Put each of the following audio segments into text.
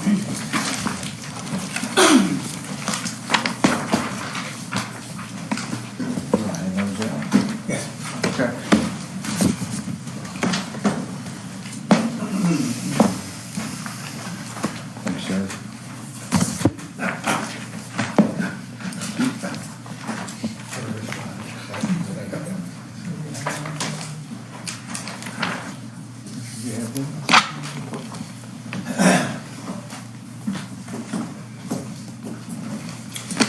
Okay. Thanks, Sheriff.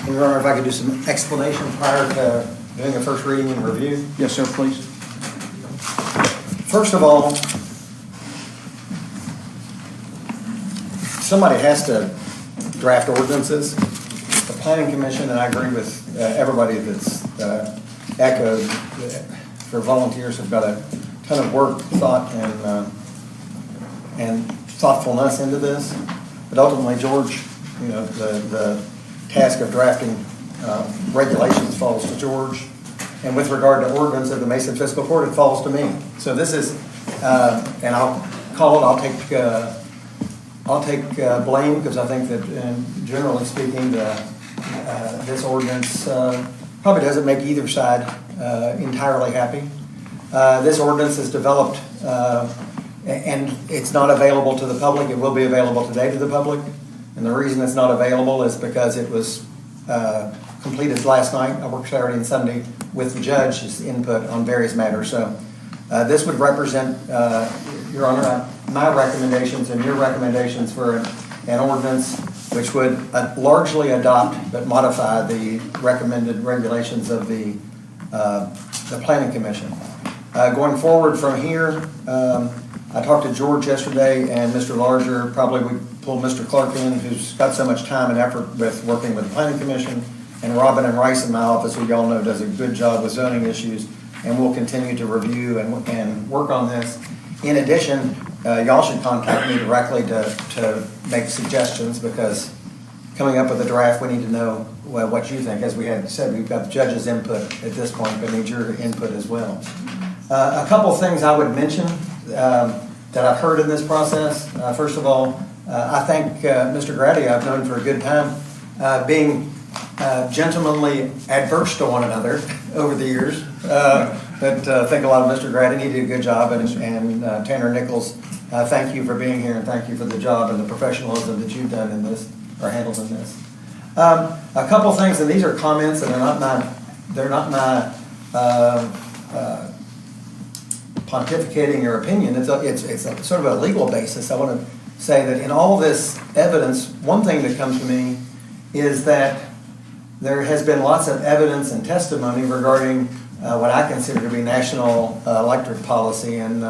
Your Honor, if I could do some explanation prior to doing a first reading and review. Yes, sir, please. First of all, somebody has to draft ordinances. The Planning Commission, and I agree with everybody that's echoed, for volunteers have got a ton of work, thought, and thoughtfulness into this. But ultimately, George, you know, the task of drafting regulations falls to George. And with regard to ordinance of the Mason Fiscal Court, it falls to me. So this is, and I'll take blame, because I think that generally speaking, this ordinance probably doesn't make either side entirely happy. This ordinance is developed and it's not available to the public. It will be available today to the public. And the reason it's not available is because it was completed last night. I worked Saturday and Sunday with the judge's input on various matters. So this would represent, Your Honor, my recommendations and your recommendations for an ordinance which would largely adopt but modify the recommended regulations of the Planning Commission. Going forward from here, I talked to George yesterday, and Mr. Larger probably would pull Mr. Clark in, who's got so much time and effort with working with the Planning Commission, and Robin and Rice in my office, who y'all know does a good job with zoning issues, and we'll continue to review and work on this. In addition, y'all should contact me directly to make suggestions, because coming up with a draft, we need to know what you think. As we had said, we've got the judge's input at this point, but need your input as well. A couple of things I would mention that I've heard in this process. First of all, I thank Mr. Grady, I've known for a good time, being gentlemanly adverse to one another over the years. But I think a lot of Mr. Grady, he did a good job, and Tanner Nichols, thank you for being here, and thank you for the job and the professionalism that you've done in this, or handled in this. A couple things, and these are comments, and they're not my pontificating your opinion. It's a sort of a legal basis. I want to say that in all this evidence, one thing that comes to me is that there has been lots of evidence and testimony regarding what I consider to be national electric policy, and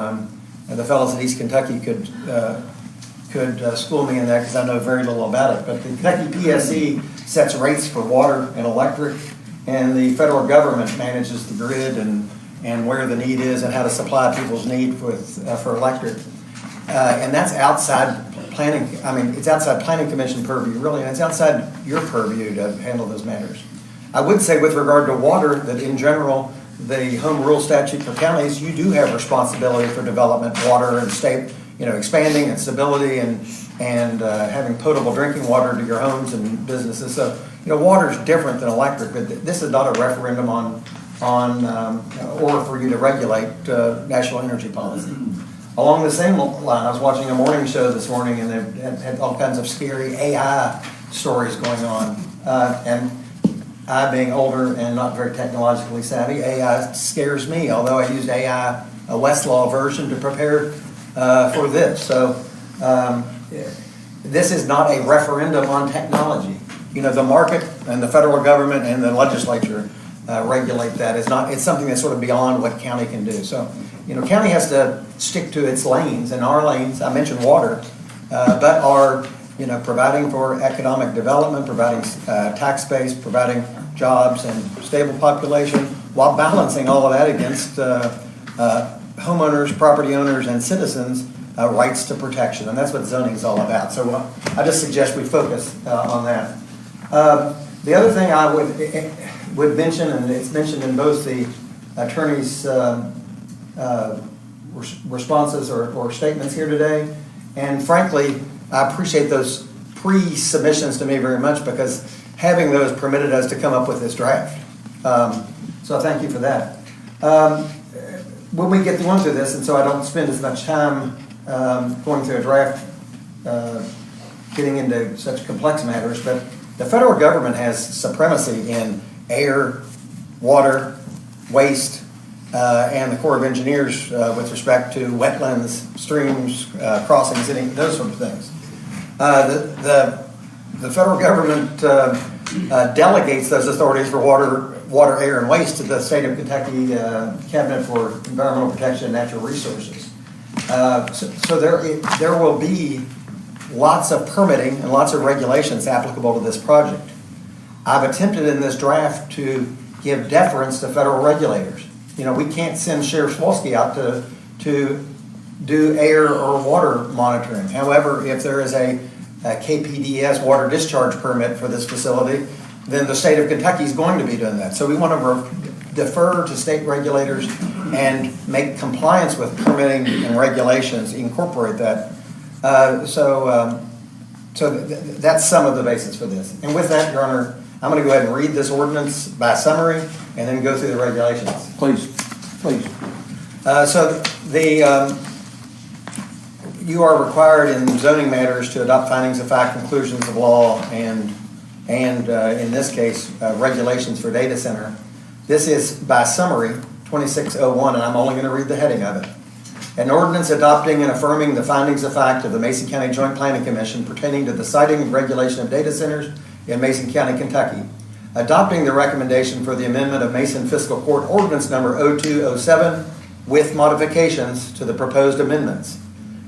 the fellows at East Kentucky could school me in that, because I know very little about it. But the Kentucky PSC sets rates for water and electric, and the federal government manages the grid and where the need is and how to supply people's need for electric. And that's outside planning. I mean, it's outside Planning Commission purview, really, and it's outside your purview to handle those matters. I would say with regard to water that in general, the home rule statute for counties, you do have responsibility for development, water and state, expanding and stability and having potable drinking water to your homes and businesses. So, water is different than electric, but this is not a referendum on or for you to regulate national energy policy. Along the same line, I was watching a morning show this morning, and they had all kinds of scary AI stories going on. And I, being older and not very technologically savvy, AI scares me, although I used AI, a Westlaw version, to prepare for this. So this is not a referendum on technology. The market and the federal government and the legislature regulate that. It's something that's sort of beyond what county can do. So, county has to stick to its lanes, and our lanes, I mentioned water, but are, providing for economic development, providing tax base, providing jobs and stable population, while balancing all of that against homeowners, property owners, and citizens' rights to protection. And that's what zoning is all about. So I just suggest we focus on that. The other thing I would mention, and it's mentioned in both the attorney's responses or statements here today, and frankly, I appreciate those pre-submissions to me very much because having those permitted us to come up with this draft. So thank you for that. When we get onto this, and so I don't spend as much time going through a draft, getting into such complex matters, but the federal government has supremacy in air, water, waste, and the Corps of Engineers with respect to wetlands, streams, crossings, and those sort of things. The federal government delegates those authorities for water, air, and waste to the state of Kentucky Cabinet for Environmental Protection and Natural Resources. So there will be lots of permitting and lots of regulations applicable to this project. I've attempted in this draft to give deference to federal regulators. You know, we can't send Sheriff Swolsky out to do air or water monitoring. However, if there is a KPDS water discharge permit for this facility, then the state of Kentucky is going to be doing that. So we want to defer to state regulators and make compliance with permitting and regulations, incorporate that. So that's some of the basis for this. And with that, Your Honor, I'm going to go ahead and read this ordinance by summary and then go through the regulations. Please. You are required in zoning matters to adopt findings of fact, conclusions of law, and in this case, regulations for data center. This is by summary 2601, and I'm only going to read the heading of it. An ordinance adopting and affirming the findings of fact of the Mason County Joint Planning Commission pertaining to the siting and regulation of data centers in Mason County, Kentucky. Adopting the recommendation for the amendment of Mason Fiscal Court Ordinance Number 0207 with modifications to the proposed amendments.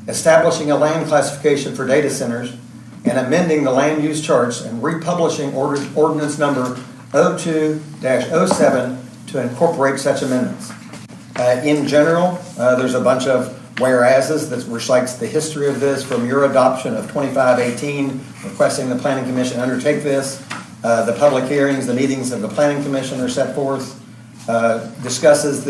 Establishing a land classification for data centers and amending the land use charts and republishing Ordinance Number 02-07 to incorporate such amendments. In general, there's a bunch of whereases that recites the history of this from your adoption of 2518, requesting the Planning Commission undertake this. The public hearings, the meetings of the Planning Commission are set forth, discusses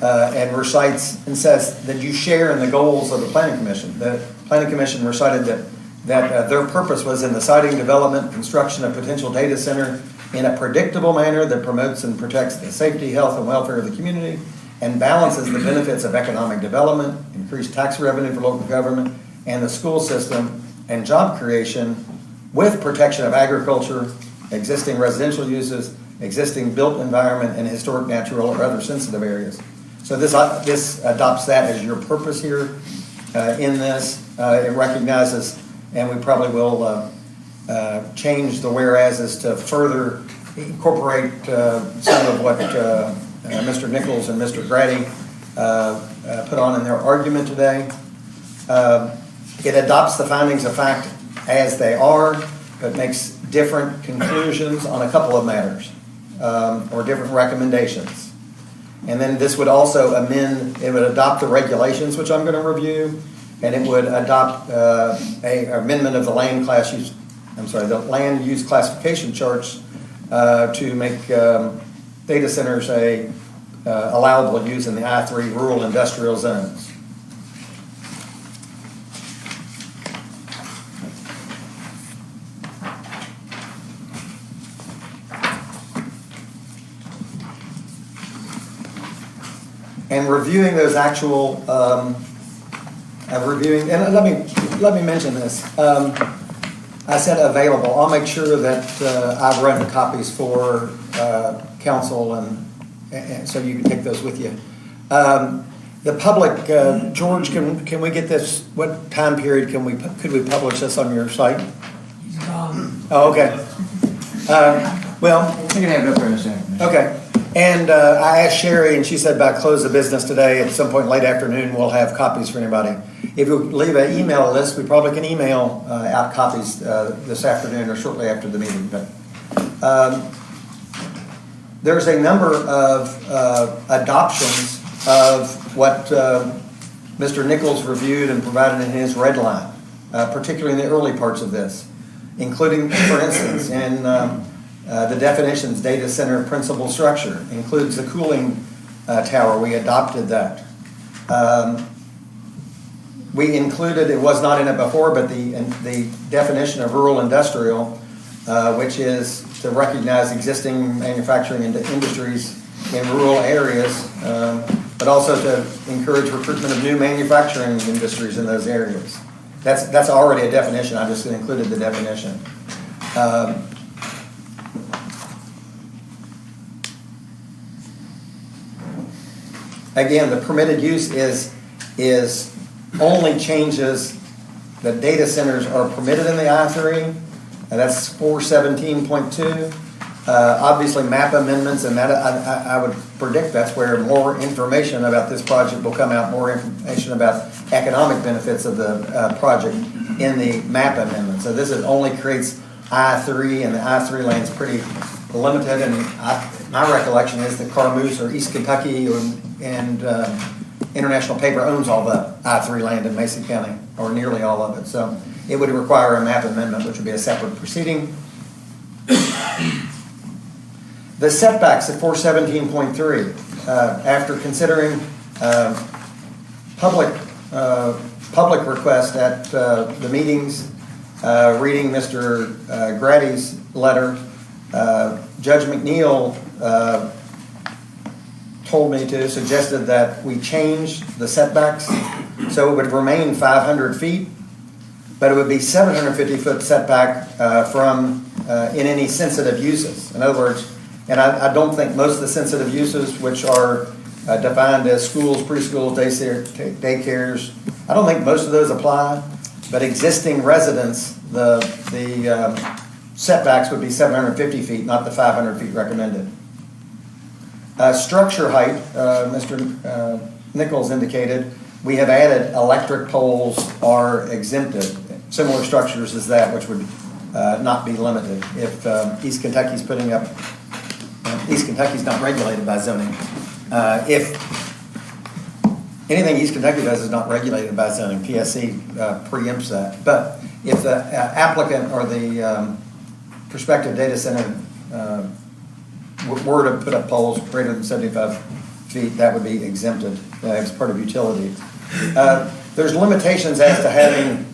and recites and says that you share in the goals of the Planning Commission. The Planning Commission recited that their purpose was in the siting, development, construction of potential data center in a predictable manner that promotes and protects the safety, health, and welfare of the community and balances the benefits of economic development, increased tax revenue for local government, and the school system, and job creation with protection of agriculture, existing residential uses, existing built environment, and historic, natural, or other sensitive areas. So this adopts that as your purpose here in this. It recognizes, and we probably will change the whereases to further incorporate some of what Mr. Nichols and Mr. Grady put on in their argument today. It adopts the findings of fact as they are, but makes different conclusions on a couple of matters, or different recommendations. And then this would also it would adopt the regulations, which I'm going to review, and it would adopt an amendment of the land use classification charts to make data centers allowable use in the I-3 rural industrial zones. And reviewing those actual, and let me mention this. I said available. I'll make sure that I've run copies for council, and so you can take those with you. The public, George, can we get this? What time period could we publish this on your site? Oh, okay. Well, You can have it up there in a second. okay. And I asked Sherry, and she said by close of business today, at some point late afternoon, we'll have copies for anybody. If you leave an email list, we probably can email out copies this afternoon or shortly after the meeting. But there's a number of adoptions of what Mr. Nichols reviewed and provided in his red line, particularly in the early parts of this, including, for instance, in the definitions, data center principal structure includes the cooling tower. We adopted that. We included, it was not in it before, but the definition of rural industrial, which is to recognize existing manufacturing industries in rural areas, but also to encourage recruitment of new manufacturing industries in those areas. That's already a definition. I just included the definition. Again, the permitted use is only changes that data centers are permitted in the I-3, and that's 417.2. Obviously, map amendments, and that I would predict that's where more information about this project will come out, more information about economic benefits of the project in the map amendment. So this only creates I-3, and the I-3 lane's pretty limited, and my recollection is that Carmoose or East Kentucky and International Paper owns all the I-3 land in Mason County, or nearly all of it. So it would require a map amendment, which would be a separate proceeding. The setbacks at 417.3, after considering public request at the meetings, reading Mr. Grady's letter, Judge McNeil suggested that we change the setbacks so it would remain 500 feet, but it would be 750-foot setback from in any sensitive uses. In other words, and I don't think most of the sensitive uses, which are defined as schools, preschools, daycares, I don't think most of those apply, but existing residents, the setbacks would be 750 feet, not the 500 feet recommended. Structure height, Mr. Nichols indicated, we have added electric poles are exempted. Similar structures as that, which would not be limited. If East Kentucky's putting up, East Kentucky's not regulated by zoning. If anything East Kentucky does is not regulated by zoning, PSC preempts that. But if the applicant or the prospective data center were to put up poles greater than 75 feet, that would be exempted as part of utility. There's limitations as to having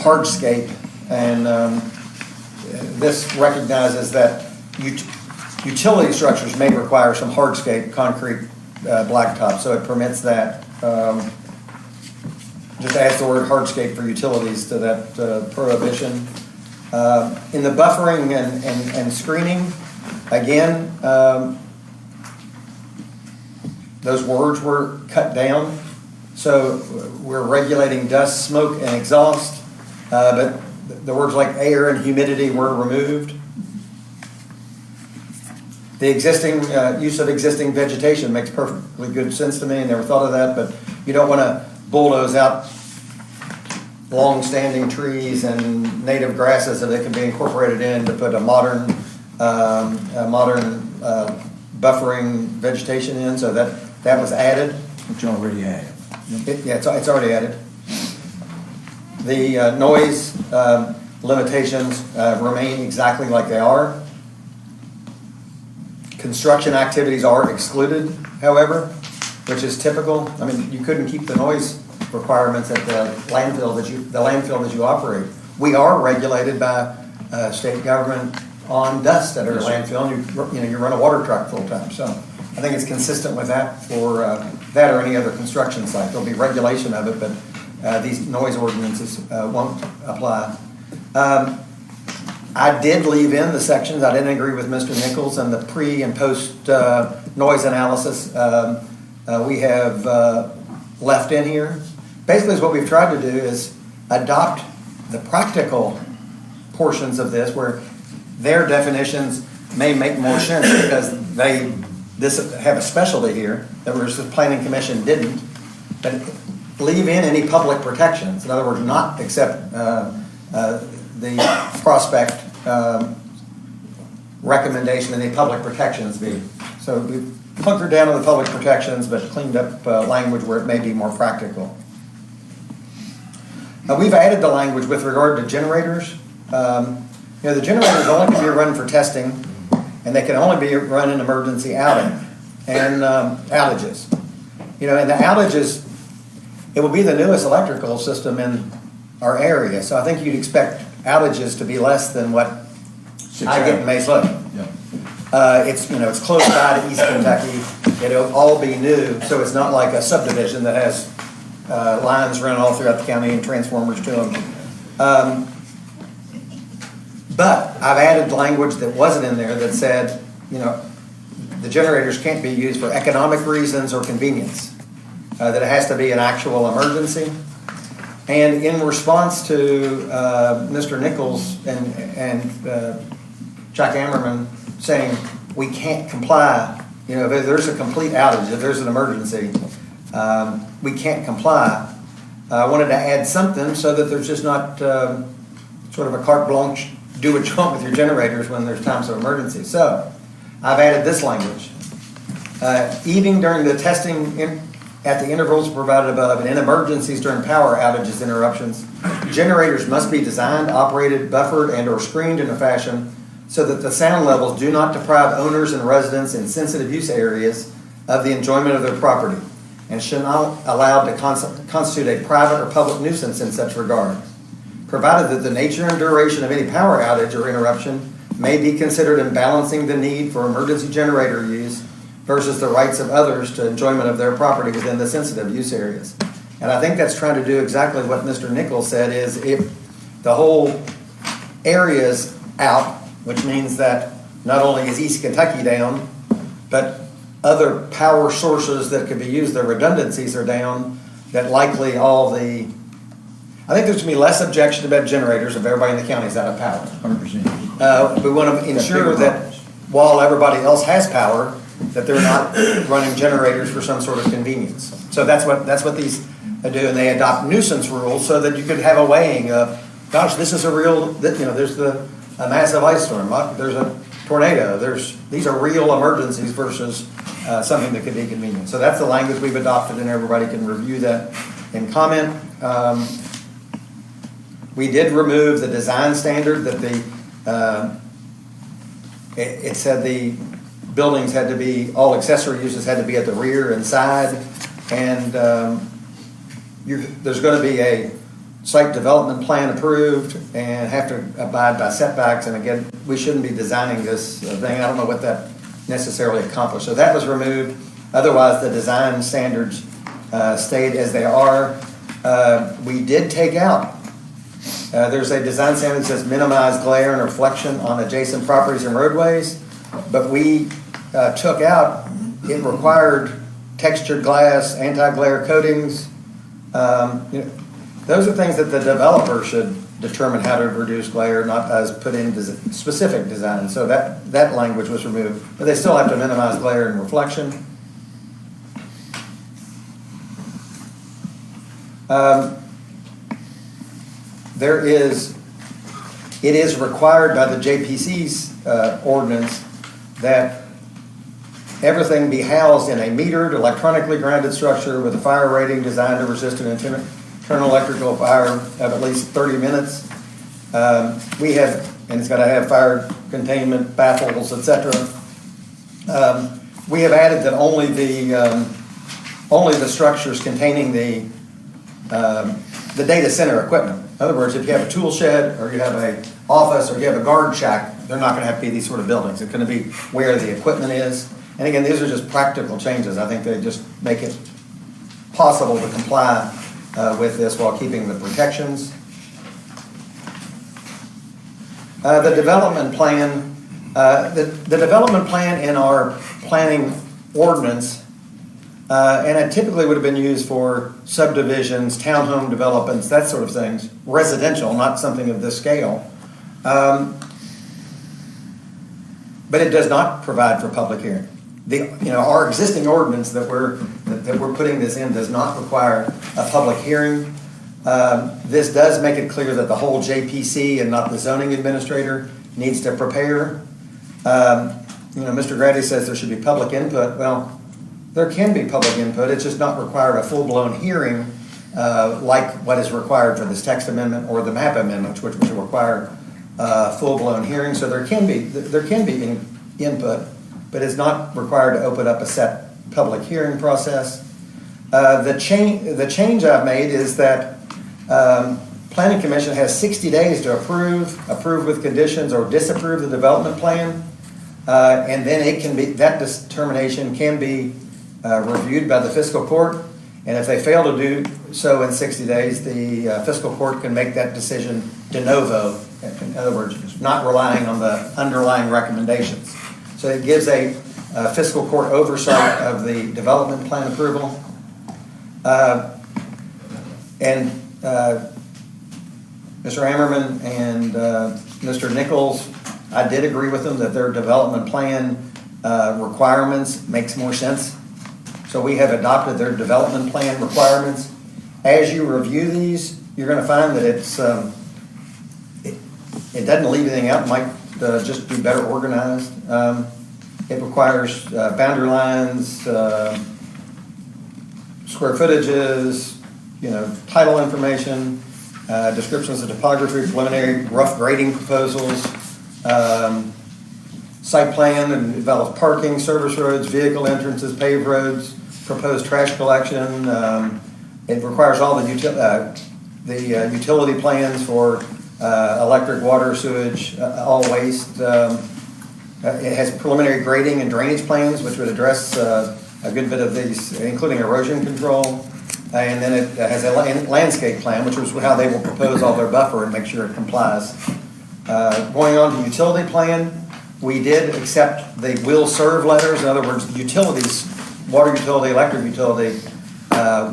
hardscape, and this recognizes that utility structures may require some hardscape, concrete blacktop, so it permits that. Just adds the word hardscape for utilities to that prohibition. In the buffering and screening, again, those words were cut down. So we're regulating dust, smoke, and exhaust, but the words like air and humidity were removed. The existing use of existing vegetation makes perfectly good sense to me. I never thought of that, but you don't want to bulldoze out long-standing trees and native grasses so they can be incorporated in to put a modern buffering vegetation in. So that was added. Which you already have. It's already added. The noise limitations remain exactly like they are. Construction activities are excluded, however, which is typical. I mean, you couldn't keep the noise requirements at the landfill that you operate. We are regulated by state government on dust at our landfill, and you run a water truck full time. So I think it's consistent with that for that or any other construction site. There'll be regulation of it, but these noise ordinances won't apply. I did leave in the sections. I didn't agree with Mr. Nichols and the pre and post noise analysis we have left in here. Basically, what we've tried to do is adopt the practical portions of this where their definitions may make more sense because they have a specialty here that the Planning Commission didn't, but leave in any public protections. In other words, not accept the prospect recommendation and the public protections be. So we've hunkered down on the public protections, but cleaned up language where it may be more practical. We've added the language with regard to generators. The generators only can be run for testing, and they can only be run in emergency outing and outages. And the outages, it will be the newest electrical system in our area, so I think you'd expect outages to be less than what I get in Mays Lake. Yeah. It's, it's close by to East Kentucky. It'll all be new, so it's not like a subdivision that has lines run all throughout the county and transformers to them. But I've added language that wasn't in there that said, the generators can't be used for economic reasons or convenience, that it has to be an actual emergency. And in response to Mr. Nichols and Jack Ammerman saying we can't comply, if there's a complete outage, if there's an emergency, we can't comply. I wanted to add something so that there's just not sort of a carte blanche, do what you want with your generators when there's times of emergency. So I've added this language. Even during the testing at the intervals provided above and in emergencies during power outages interruptions, generators must be designed, operated, buffered, and or screened in a fashion so that the sound levels do not deprive owners and residents in sensitive use areas of the enjoyment of their property and should not allowed to constitute a private or public nuisance in such regard, provided that the nature and duration of any power outage or interruption may be considered in balancing the need for emergency generator use versus the rights of others to enjoyment of their property within the sensitive use areas. And I think that's trying to do exactly what Mr. Nichols said, is if the whole area's out, which means that not only is East Kentucky down, but other power sources that could be used, the redundancies are down, that likely I think there's going to be less objection about generators if everybody in the county is out of power. 100%. We want to ensure that while everybody else has power, that they're not running generators for some sort of convenience. So that's what these do, and they adopt nuisance rules so that you could have a weighing of, gosh, this is a real, there's a massive ice storm, there's a tornado, these are real emergencies versus something that could be convenient. So that's the language we've adopted, and everybody can review that and comment. We did remove the design standard that it said the buildings had to be, all accessory uses had to be at the rear and side, and there's going to be a site development plan approved and have to abide by setbacks, and again, we shouldn't be designing this thing. I don't know what that necessarily accomplished. So that was removed. Otherwise, the design standards stayed as they are. We did take out, there's a design standard that says minimize glare and reflection on adjacent properties and roadways, but we took out, it required textured glass, anti-glare coatings. Those are things that the developer should determine how to reduce glare, not as put in specific design. So that language was removed, but they still have to minimize glare and reflection. It is required by the JPC's ordinance that everything be housed in a metered, electronically grounded structure with a fire rating designed to resist an internal electrical fire of at least 30 minutes. And it's got to have fire containment, baffles, etc. We have added that only the structures containing the data center equipment. In other words, if you have a tool shed or you have an office or you have a guard shack, they're not going to have to be these sort of buildings. It's going to be where the equipment is. And again, these are just practical changes. I think they just make it possible to comply with this while keeping the protections. The development plan, the development plan in our planning ordinance, and it typically would have been used for subdivisions, townhome developments, that sort of things, residential, not something of this scale. But it does not provide for public hearing. Our existing ordinance that we're putting this in does not require a public hearing. This does make it clear that the whole JPC and not the zoning administrator needs to prepare. Mr. Grady says there should be public input. Well, there can be public input. It's just not required a full-blown hearing like what is required for this text amendment or the map amendment, which would require full-blown hearing. So there can be input, but it's not required to open up a set public hearing process. The change I've made is that Planning Commission has 60 days to approve with conditions, or disapprove the development plan. And then that determination can be reviewed by the fiscal court. And if they fail to do so in 60 days, the fiscal court can make that decision de novo. In other words, not relying on the underlying recommendations. So it gives a fiscal court oversight of the development plan approval. Mr. Ammerman and Mr. Nichols, I did agree with them that their development plan requirements makes more sense. So we have adopted their development plan requirements. As you review these, you're going to find that it doesn't leave anything out. It might just be better organized. It requires boundary lines, square footages, title information, descriptions of topography, preliminary rough grading proposals, site plan, and involves parking, service roads, vehicle entrances, paved roads, proposed trash collection. It requires all the utility plans for electric, water, sewage, all waste. It has preliminary grading and drainage plans, which would address a good bit of these, including erosion control. And then it has a landscape plan, which is how they will propose all their buffer and make sure it complies. Going on to utility plan, we did accept the will serve letters. In other words, utilities, water utility, electric utility,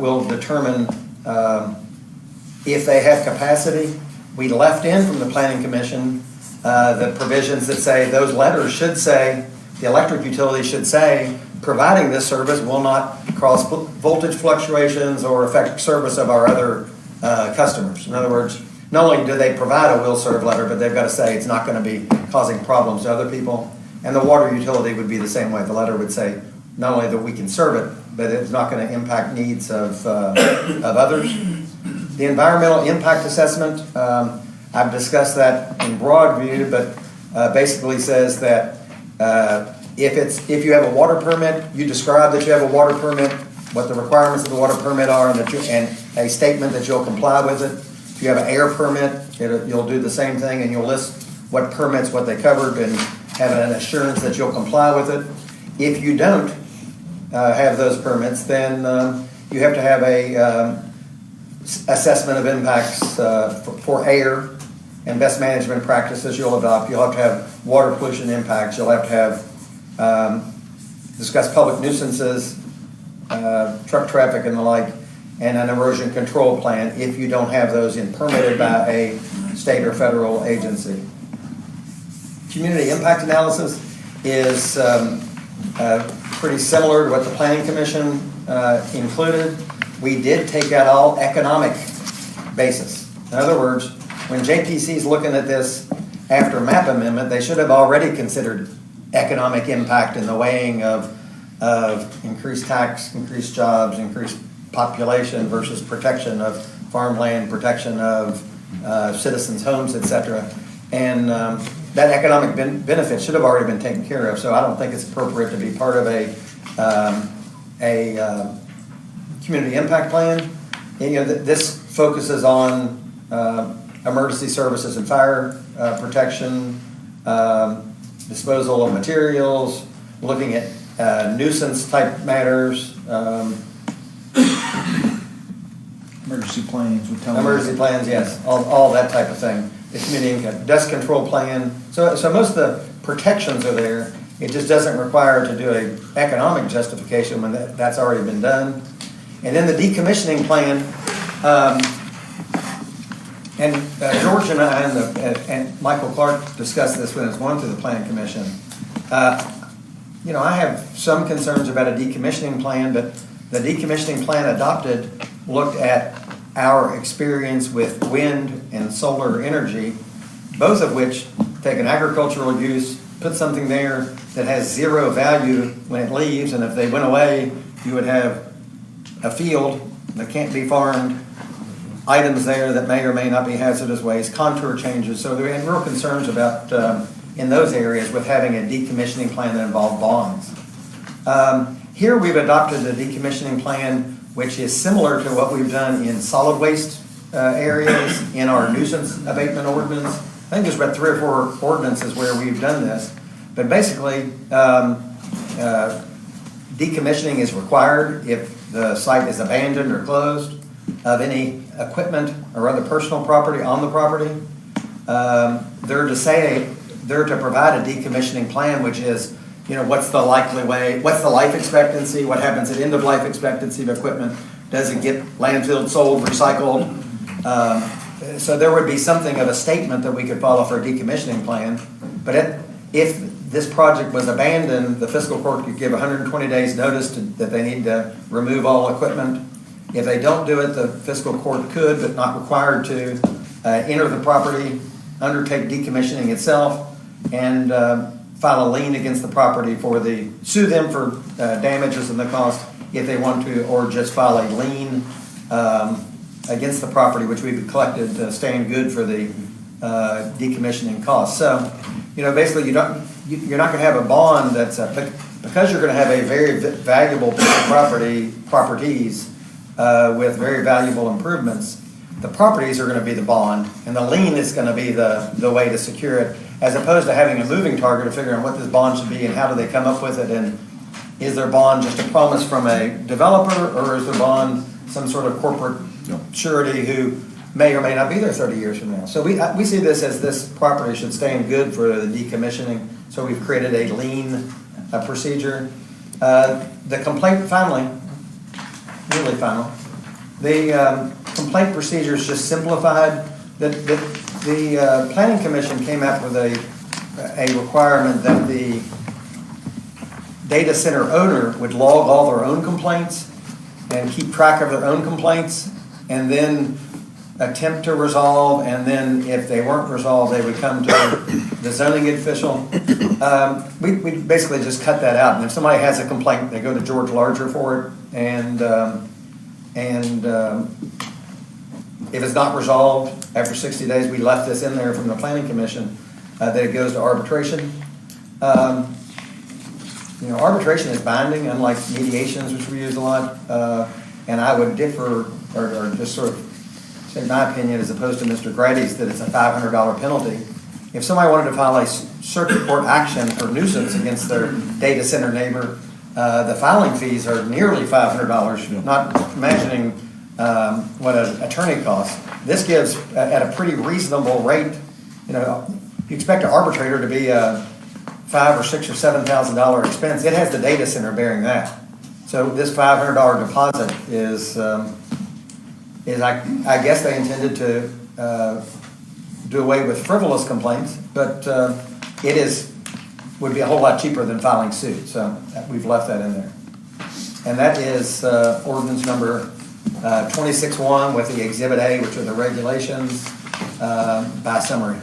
will determine if they have capacity. We left in from the Planning Commission the provisions that say those letters should say, the electric utility should say, providing this service will not cause voltage fluctuations or affect service of our other customers. In other words, not only do they provide a will serve letter, but they've got to say it's not going to be causing problems to other people. And the water utility would be the same way. The letter would say not only that we can serve it, but it's not going to impact needs of others. The environmental impact assessment, I've discussed that in broad view, but basically says that if you have a water permit, you describe that you have a water permit, what the requirements of the water permit are, and a statement that you'll comply with it. If you have an air permit, you'll do the same thing, and you'll list what permits, what they covered, and have an assurance that you'll comply with it. If you don't have those permits, then you have to have a assessment of impacts for air and best management practices you'll adopt. You'll have to have water pollution impacts. You'll have to have discuss public nuisances, truck traffic and the like, and an erosion control plan if you don't have those permitted by a state or federal agency. Community impact analysis is pretty similar to what the Planning Commission included. We did take out all economic basis. In other words, when JPC is looking at this after map amendment, they should have already considered economic impact in the weighing of increased tax, increased jobs, increased population versus protection of farmland, protection of citizens' homes, etc. And that economic benefit should have already been taken care of. So I don't think it's appropriate to be part of a community impact plan. And, this focuses on emergency services and fire protection, disposal of materials, looking at nuisance type matters. Emergency plans would tell Emergency plans, yes, all that type of thing. The community dust control plan. So most of the protections are there. It just doesn't require to do an economic justification when that's already been done. And then the decommissioning plan. George and I and Michael Clark discussed this when it was going through the Planning Commission. I have some concerns about a decommissioning plan, but the decommissioning plan adopted looked at our experience with wind and solar energy, both of which take an agricultural use, put something there that has zero value when it leaves, and if they went away, you would have a field that can't be farmed, items there that may or may not be hazardous waste, contour changes. So there are real concerns about, in those areas, with having a decommissioning plan that involved bonds. Here we've adopted a decommissioning plan which is similar to what we've done in solid waste areas in our nuisance abatement ordinance. I think there's about 3 or 4 ordinances where we've done this. But basically, decommissioning is required if the site is abandoned or closed of any equipment or other personal property on the property. They're to provide a decommissioning plan, which is, what's the likely way, what's the life expectancy, what happens at end of life expectancy of equipment, does it get landfilled, sold, recycled? So there would be something of a statement that we could follow for a decommissioning plan. But if this project was abandoned, the fiscal court could give 120 days notice that they need to remove all equipment. If they don't do it, the fiscal court could, but not required to, enter the property, undertake decommissioning itself, and file a lien against the property sue them for damages and the cost if they want to, or just file a lien against the property, which we've collected to stand good for the decommissioning costs. So, basically you're not going to have a bond that's because you're going to have a very valuable piece of properties with very valuable improvements. The properties are going to be the bond, and the lien is going to be the way to secure it, as opposed to having a moving target of figuring out what this bond should be and how do they come up with it, and is their bond just a promise from a developer, or is their bond some sort of corporate surety who may or may not be there 30 years from now. So we see this as this property should stand good for the decommissioning, so we've created a lien procedure. The complaint, finally, really final, the complaint procedure is just simplified. The Planning Commission came up with a requirement that the data center owner would log all their own complaints and keep track of their own complaints, and then attempt to resolve, and then if they weren't resolved, they would come to the zoning official. We basically just cut that out, and if somebody has a complaint, they go to George Larger for it, and if it's not resolved after 60 days, we left this in there from the Planning Commission, that it goes to arbitration. Arbitration is binding, unlike mediations, which we use a lot, and I would differ, or just sort of say my opinion, as opposed to Mr. Grady's, that it's a $500 penalty. If somebody wanted to file a circuit court action for nuisance against their data center neighbor, the filing fees are nearly $500, not imagining what an attorney costs. This gives, at a pretty reasonable rate, you expect an arbitrator to be a $5,000 or $6,000 or $7,000 expense. It has the data center bearing that. So this $500 deposit is I guess they intended to do away with frivolous complaints, but would be a whole lot cheaper than filing suit. So we've left that in there. And that is ordinance number 26-1 with the Exhibit A, which are the regulations by summary.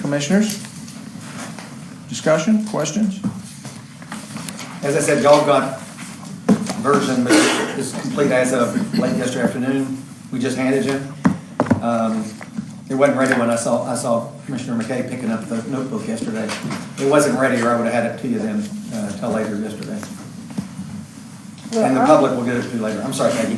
Commissioners? Discussion, questions? As I said, y'all got version, but it's complete as of late yesterday afternoon. We just handed you. It wasn't ready when I saw Commissioner McKay picking up the notebook yesterday. It wasn't ready, or I would have had it to you then till later yesterday. And the public will get it to you later. I'm sorry, Peggy.